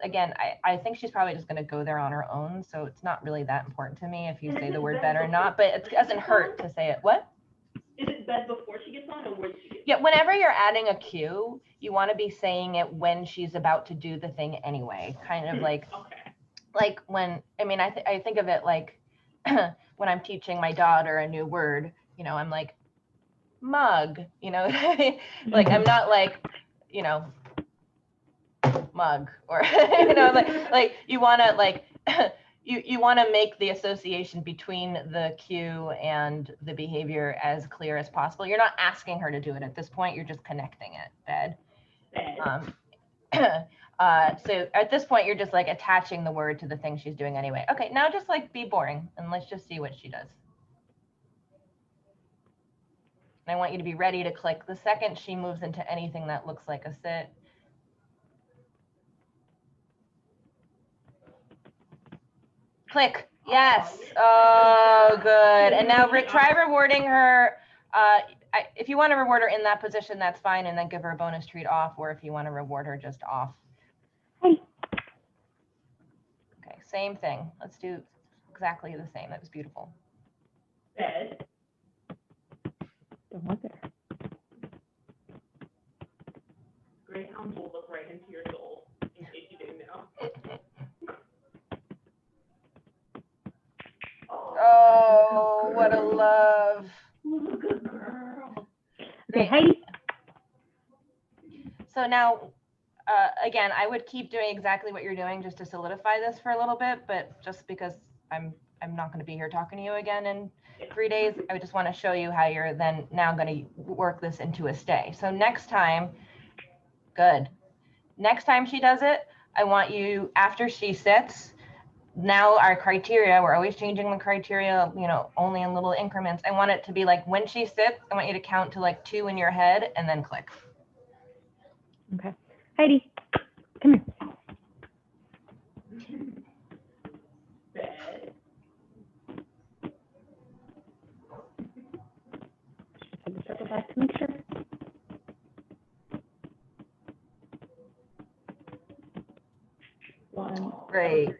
[SPEAKER 1] Again, I think she's probably just going to go there on her own, so it's not really that important to me if you say the word bed or not, but it doesn't hurt to say it. What?
[SPEAKER 2] Is it bed before she gets on, or when she gets on?
[SPEAKER 1] Yeah, whenever you're adding a cue, you want to be saying it when she's about to do the thing anyway. Kind of like, like when, I think of it like when I'm teaching my daughter a new word, I'm like, mug, like I'm not like, mug, or, like you want to like, you want to make the association between the cue and the behavior as clear as possible. You're not asking her to do it at this point. You're just connecting it. Bed. So at this point, you're just like attaching the word to the thing she's doing anyway. Okay, now just like be boring and let's just see what she does. And I want you to be ready to click the second she moves into anything that looks like a sit. Click. Yes. Oh, good. And now try rewarding her. If you want to reward her in that position, that's fine. And then give her a bonus treat off, or if you want to reward her just off. Okay, same thing. Let's do exactly the same. That was beautiful.
[SPEAKER 2] Bed.
[SPEAKER 3] Don't want there.
[SPEAKER 2] Greyhounds will look right into your soul, in case you didn't know.
[SPEAKER 1] Oh, what a love.
[SPEAKER 2] Good girl.
[SPEAKER 3] Okay, Heidi.
[SPEAKER 1] So now, again, I would keep doing exactly what you're doing just to solidify this for a little bit, but just because I I'm not going to be here talking to you again in 3 days. I just want to show you how you're then now going to work this into a stay. So next time, good. Next time she does it, I want you, after she sits, now our criteria, we're always changing the criteria, you know, only in little increments. I want it to be like when she sits, I want you to count to like 2 in your head and then click.
[SPEAKER 3] Okay. Heidi, come here. Circle back to make sure.
[SPEAKER 1] Great.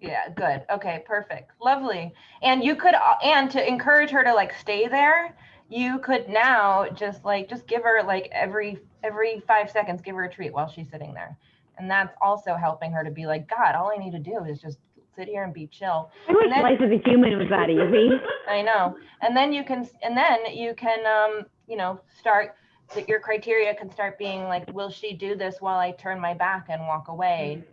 [SPEAKER 1] Yeah, good. Okay, perfect. Lovely. And you could, and to encourage her to like stay there, you could now just give her like every 5 seconds, give her a treat while she's sitting there. And that's also helping her to be like, God, all I need to do is just sit here and be chill.
[SPEAKER 3] I wish life as a human was that easy.
[SPEAKER 1] I know. And then you can, you know, start, your criteria can start being like, will she do this while I turn my back and walk away?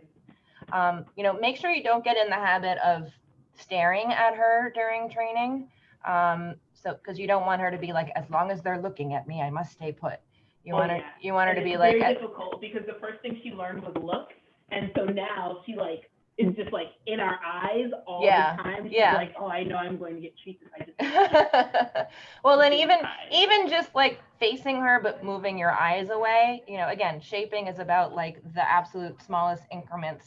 [SPEAKER 1] You know, make sure you don't get in the habit of staring at her during training. So, because you don't want her to be like, as long as they're looking at me, I must stay put. You want her to be like,
[SPEAKER 2] very difficult because the first thing she learned was look, and so now she like is just like in our eyes all the time. She's like, oh, I know I'm going to get treats if I just.
[SPEAKER 1] Well, then even just like facing her but moving your eyes away. You know, again, shaping is about like the absolute smallest increments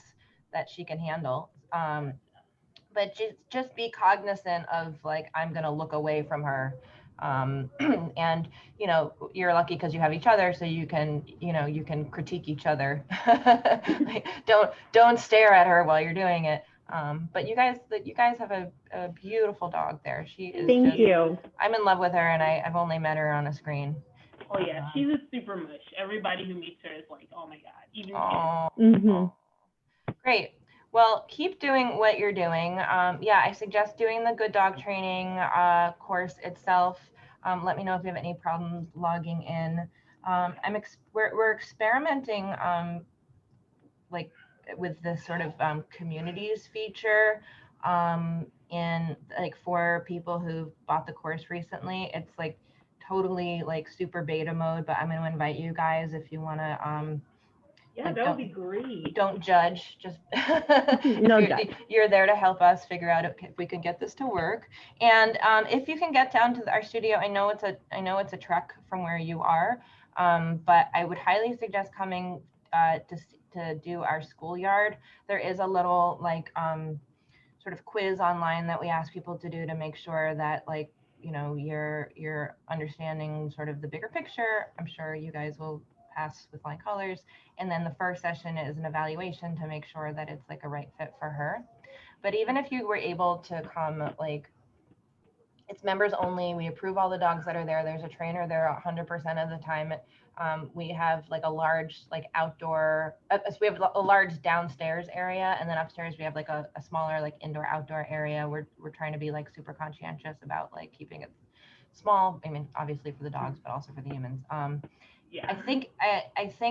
[SPEAKER 1] that she can handle. But just be cognizant of like, I'm gonna look away from her. And you know, you're lucky because you have each other, so you can, you know, you can critique each other. Like, don't stare at her while you're doing it. But you guys have a beautiful dog there. She is.
[SPEAKER 3] Thank you.
[SPEAKER 1] I'm in love with her, and I've only met her on a screen.
[SPEAKER 2] Oh yeah, she's a super mush. Everybody who meets her is like, oh my God, even
[SPEAKER 3] kids.
[SPEAKER 1] Great. Well, keep doing what you're doing. Yeah, I suggest doing the good dog training course itself. Let me know if you have any problems logging in. We're experimenting like with this sort of communities feature in like for people who bought the course recently. It's like totally like super beta mode, but I'm going to invite you guys if you want to.
[SPEAKER 2] Yeah, like, that would be great.
[SPEAKER 1] Don't judge. Just you're there to help us figure out if we can get this to work. And if you can get down to our studio, I know it's a trek from where you are, but I would highly suggest coming to do our schoolyard. There is a little like sort of quiz online that we ask people to do to make sure that like, you know, you're understanding sort of the bigger picture. I'm sure you guys will pass with flying colors. And then the first session is an evaluation to make sure that it's like a right fit for her. But even if you were able to come, like, it's members only. We approve all the dogs that are there. There's a trainer there 100% of the time. We have like a large like outdoor, so we have a large downstairs area, and then upstairs we have like a smaller like indoor outdoor area. We're trying to be like super conscientious about like keeping it small. I mean, obviously for the dogs, but also for the humans. Yeah. I think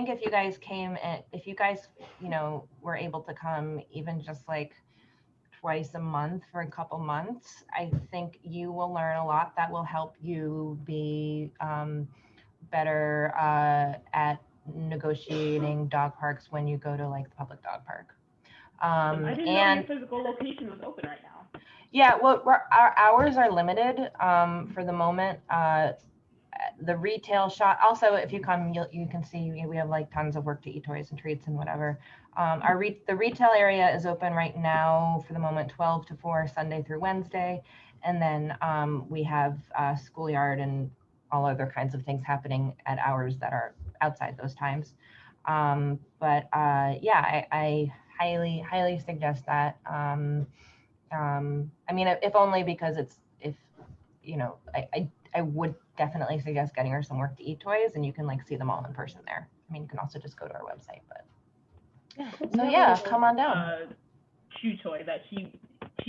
[SPEAKER 1] if you guys came and if you guys, you know, were able to come even just like twice a month for a couple months, I think you will learn a lot that will help you be better at negotiating dog parks when you go to like the public dog park.
[SPEAKER 2] I didn't know your physical location was open right now.
[SPEAKER 1] Yeah, well, our hours are limited for the moment. The retail shop, also if you come, you can see we have like tons of work to eat toys and treats and whatever. The retail area is open right now for the moment 12 to 4 Sunday through Wednesday, and then we have schoolyard and all other kinds of things happening at hours that are outside those times. But yeah, I highly suggest that. I mean, if only because if you know, I would definitely suggest getting her some work to eat toys, and you can like see them all in person there. I mean, you can also just go to our website, but yeah. So yeah, come on down.
[SPEAKER 2] Chew toy that she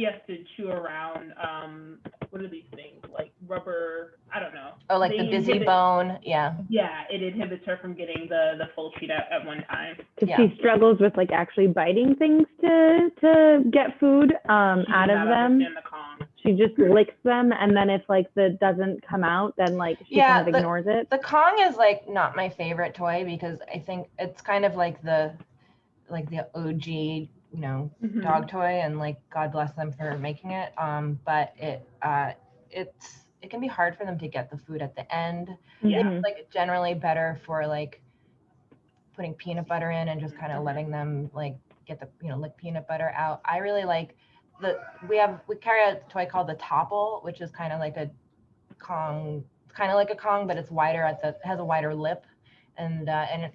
[SPEAKER 2] has to chew around what are these things? Like rubber, I don't know.
[SPEAKER 1] Oh, like the busy bone. Yeah.
[SPEAKER 2] Yeah, it inhibits her from getting the full treat at one time.
[SPEAKER 3] She struggles with like actually biting things to get food out of them.
[SPEAKER 2] The Kong.
[SPEAKER 3] She just licks them, and then if like the doesn't come out, then like she kind of ignores it.
[SPEAKER 1] The Kong is like not my favorite toy because I think it's kind of like the OG, you know, dog toy, and like God bless them for making it. But it can be hard for them to get the food at the end.
[SPEAKER 2] Yeah.
[SPEAKER 1] It's like generally better for like putting peanut butter in and just kind of letting them like get the, you know, lick peanut butter out. I really like we carry a toy called the Topple, which is kind of like a Kong, but it's wider has a wider lip, and it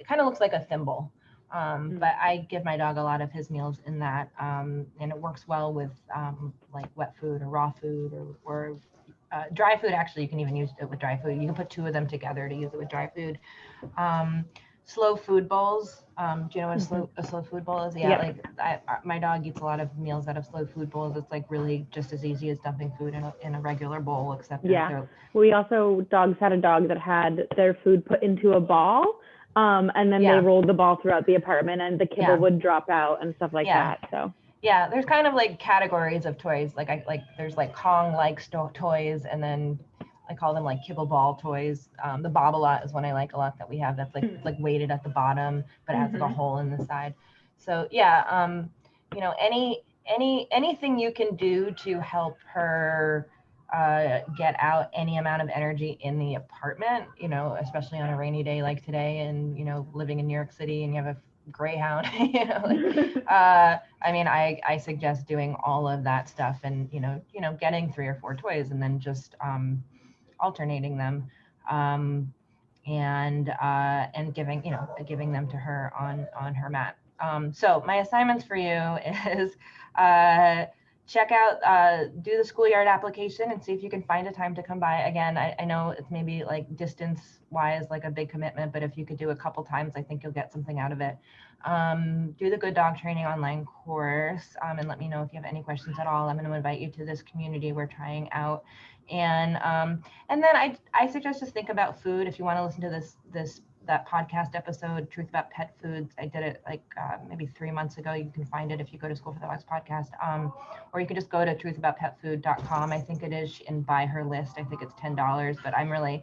[SPEAKER 1] kind of looks like a thimble. But I give my dog a lot of his meals in that, and it works well with like wet food or raw food or dry food. Actually, you can even use it with dry food. You can put two of them together to use it with dry food. Slow food bowls. Do you know what a slow food bowl is? Yeah. Like my dog eats a lot of meals out of slow food bowls. It's like really just as easy as dumping food in a regular bowl, except
[SPEAKER 3] we also had a dog that had their food put into a ball, and then they rolled the ball throughout the apartment, and the kibble would drop out and stuff like that. So
[SPEAKER 1] there's kind of like categories of toys. Like there's like Kong-like toys, and then I call them like kibble ball toys. The Bobble-a is one I like a lot that we have that's like weighted at the bottom, but it has like a hole in the side. So you know, anything you can do to help her get out any amount of energy in the apartment, you know, especially on a rainy day like today, and you know, living in New York City and you have a greyhound, you know, like, I mean, I suggest doing all of that stuff, and you know, getting 3 or 4 toys and then just alternating them, and giving them to her on her mat. So my assignments for you is check out, do the schoolyard application and see if you can find a time to come by. Again, I know it's maybe like distance wise, like a big commitment, but if you could do a couple times, I think you'll get something out of it. Do the Good Dog Training online course, and let me know if you have any questions at all. I'm going to invite you to this community we're trying out. And then I suggest just think about food. If you want to listen to that podcast episode, Truth About Pet Foods, I did it like maybe 3 months ago. You can find it if you go to School for the Dogs podcast, or you can just go to truthaboutpetfood.com. I think it is, and buy her list. I think it's $10, but I'm really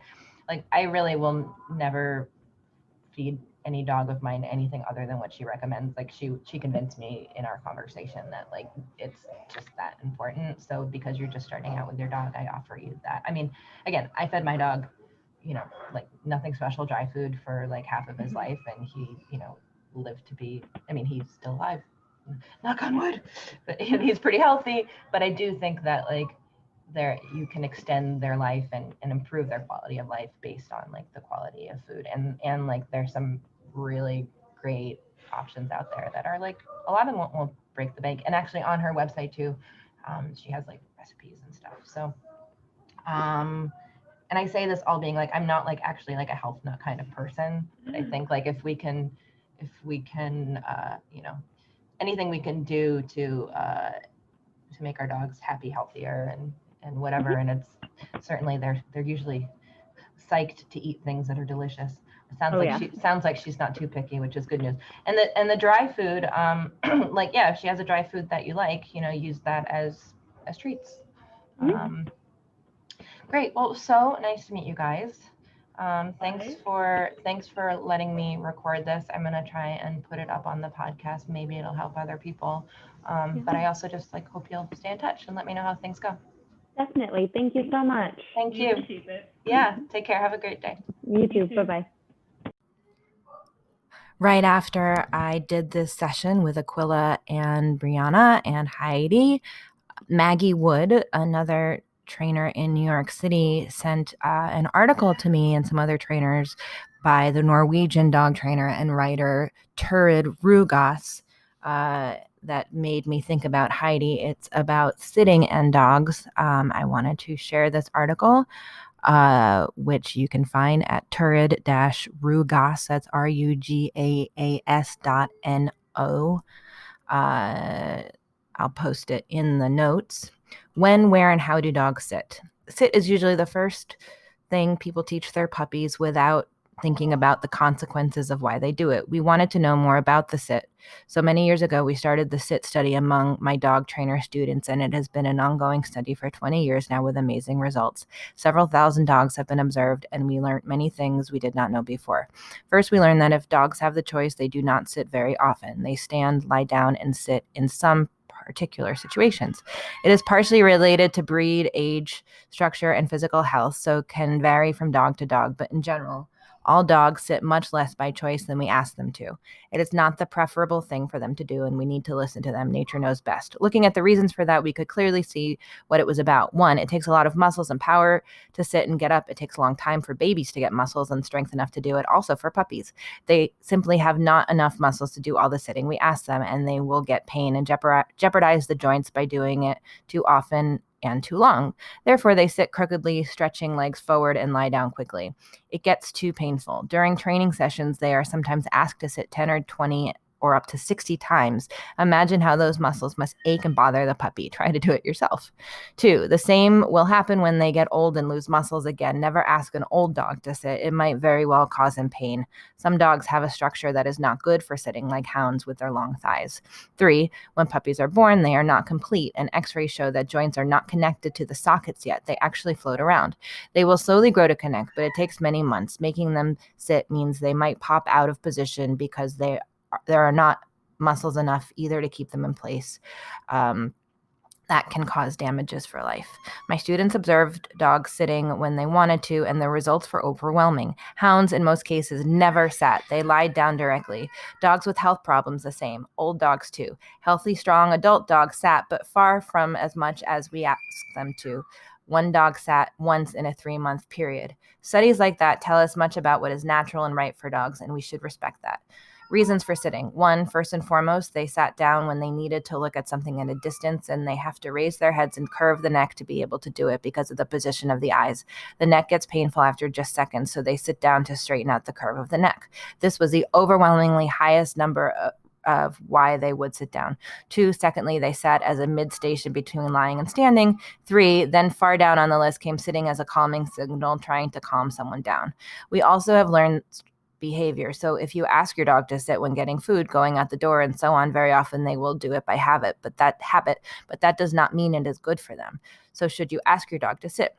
[SPEAKER 1] like, I really will never feed any dog of mine anything other than what she recommends. Like she convinced me in our conversation that like it's just that important. So because you're just starting out with your dog, I offer you that. I mean, again, I fed my dog, you know, like nothing special dry food for like half of his life, and he, you know, lived to be, I mean, he's still alive, knock on wood, but he's pretty healthy. But I do think that like you can extend their life and improve their quality of life based on like the quality of food, and like there's some really great options out there that are like, a lot of them won't break the bank. And actually on her website too, she has like recipes and stuff. So and I say this all being like, I'm not like actually like a health nut kind of person, but I think like if we can you know, anything we can do to make our dogs happy, healthier, and whatever. And it's certainly they're usually psyched to eat things that are delicious. It sounds like she's not too picky, which is good news. And the dry food, like if she has a dry food that you like, you know, use that as treats. Great. Well, so nice to meet you guys. Thanks for letting me record this. I'm gonna try and put it up on the podcast. Maybe it'll help other people. But I also just like hope you'll stay in touch and let me know how things go.
[SPEAKER 3] Definitely. Thank you so much.
[SPEAKER 1] Thank you. Yeah. Take care. Have a great day.
[SPEAKER 3] You too. Bye-bye.
[SPEAKER 1] Right after I did this session with Aquilla and Briana and Heidi, Maggie Wood, another trainer in New York City, sent an article to me and some other trainers by the Norwegian dog trainer and writer Turid Rugaas that made me think about Heidi. It's about sitting and dogs. I wanted to share this article, which you can find at Turid-Rugaas. That's RUGAAS.NO. I'll post it in the notes. When, where, and how do dogs sit? Sit is usually the first thing people teach their puppies without thinking about the consequences of why they do it. We wanted to know more about the sit. So many years ago, we started the sit study among my dog trainer students, and it has been an ongoing study for 20 years now with amazing results. Several thousand dogs have been observed, and we learned many things we did not know before. First, we learned that if dogs have the choice, they do not sit very often. They stand, lie down, and sit in some particular situations. It is partially related to breed, age, structure, and physical health, so can vary from dog to dog, but in general, all dogs sit much less by choice than we ask them to. It is not the preferable thing for them to do, and we need to listen to them. Nature knows best. Looking at the reasons for that, we could clearly see what it was about. One, it takes a lot of muscles and power to sit and get up. It takes a long time for babies to get muscles and strength enough to do it. Also for puppies, they simply have not enough muscles to do all the sitting we ask them, and they will get pain and jeopardize the joints by doing it too often and too long. Therefore, they sit crookedly, stretching legs forward and lie down quickly. It gets too painful. During training sessions, they are sometimes asked to sit 10 or 20 or up to 60 times. Imagine how those muscles must ache and bother the puppy. Try to do it yourself. 2, the same will happen when they get old and lose muscles again. Never ask an old dog to sit. It might very well cause him pain. Some dogs have a structure that is not good for sitting, like hounds with their long thighs. 3, when puppies are born, they are not complete, and x-rays show that joints are not connected to the sockets yet. They actually float around. They will slowly grow to connect, but it takes many months. Making them sit means they might pop out of position because there are not muscles enough either to keep them in place. That can cause damages for life. My students observed dogs sitting when they wanted to, and the results were overwhelming. Hounds, in most cases, never sat. They lied down directly. Dogs with health problems, the same. Old dogs, too. Healthy, strong adult dogs sat, but far from as much as we asked them to. One dog sat once in a 3-month period. Studies like that tell us much about what is natural and right for dogs, and we should respect that. Reasons for sitting. 1, first and foremost, they sat down when they needed to look at something at a distance, and they have to raise their heads and curve the neck to be able to do it because of the position of the eyes. The neck gets painful after just seconds, so they sit down to straighten out the curve of the neck. This was the overwhelmingly highest number of why they would sit down. 2, secondly, they sat as a mid-station between lying and standing. 3, then far down on the list came sitting as a calming signal, trying to calm someone down. We also have learned behavior. So if you ask your dog to sit when getting food, going out the door, and so on, very often they will do it by habit, but that does not mean it is good for them. So should you ask your dog to sit?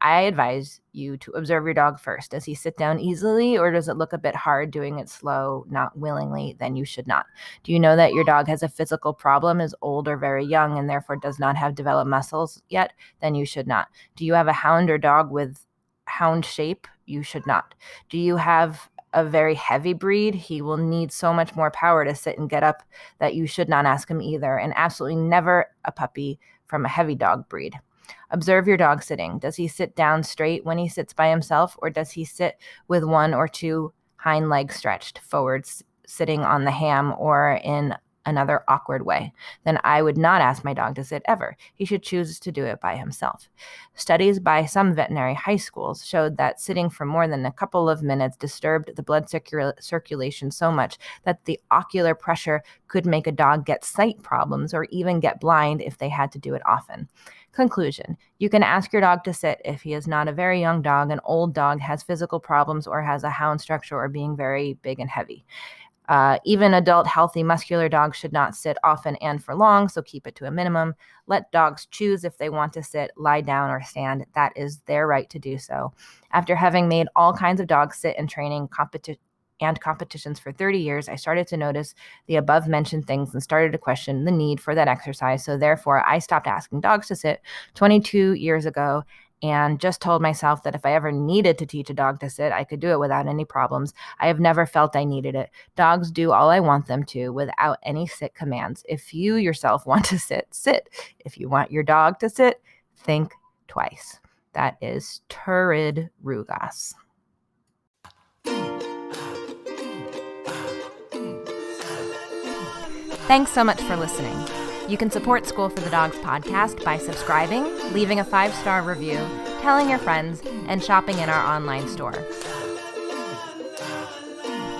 [SPEAKER 1] I advise you to observe your dog first. Does he sit down easily, or does it look a bit hard doing it slow, not willingly? Then you should not. Do you know that your dog has a physical problem, is old or very young, and therefore does not have developed muscles yet? Then you should not. Do you have a hound or dog with hound shape? You should not. Do you have a very heavy breed? He will need so much more power to sit and get up that you should not ask him either, and absolutely never a puppy from a heavy dog breed. Observe your dog sitting. Does he sit down straight when he sits by himself, or does he sit with 1 or 2 hind legs stretched forward, sitting on the ham, or in another awkward way? Then I would not ask my dog to sit ever. He should choose to do it by himself. Studies by some veterinary high schools showed that sitting for more than a couple of minutes disturbed the blood circulation so much that the ocular pressure could make a dog get sight problems or even get blind if they had to do it often. Conclusion: you can ask your dog to sit if he is not a very young dog, an old dog, has physical problems, or has a hound structure, or being very big and heavy. Even adult, healthy, muscular dogs should not sit often and for long, so keep it to a minimum. Let dogs choose if they want to sit, lie down, or stand. That is their right to do so. After having made all kinds of dogs sit in training competitions for 30 years, I started to notice the above-mentioned things and started to question the need for that exercise. So therefore, I stopped asking dogs to sit 22 years ago, and just told myself that if I ever needed to teach a dog to sit, I could do it without any problems. I have never felt I needed it. Dogs do all I want them to without any sit commands. If you yourself want to sit, sit. If you want your dog to sit, think twice. That is Turid Rugaas. Thanks so much for listening. You can support School for the Dogs podcast by subscribing, leaving a 5-star review, telling your friends, and shopping in our online store.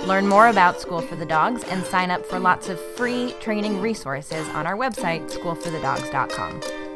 [SPEAKER 1] Learn more about School for the Dogs and sign up for lots of free training resources on our website, schoolforthedogs.com.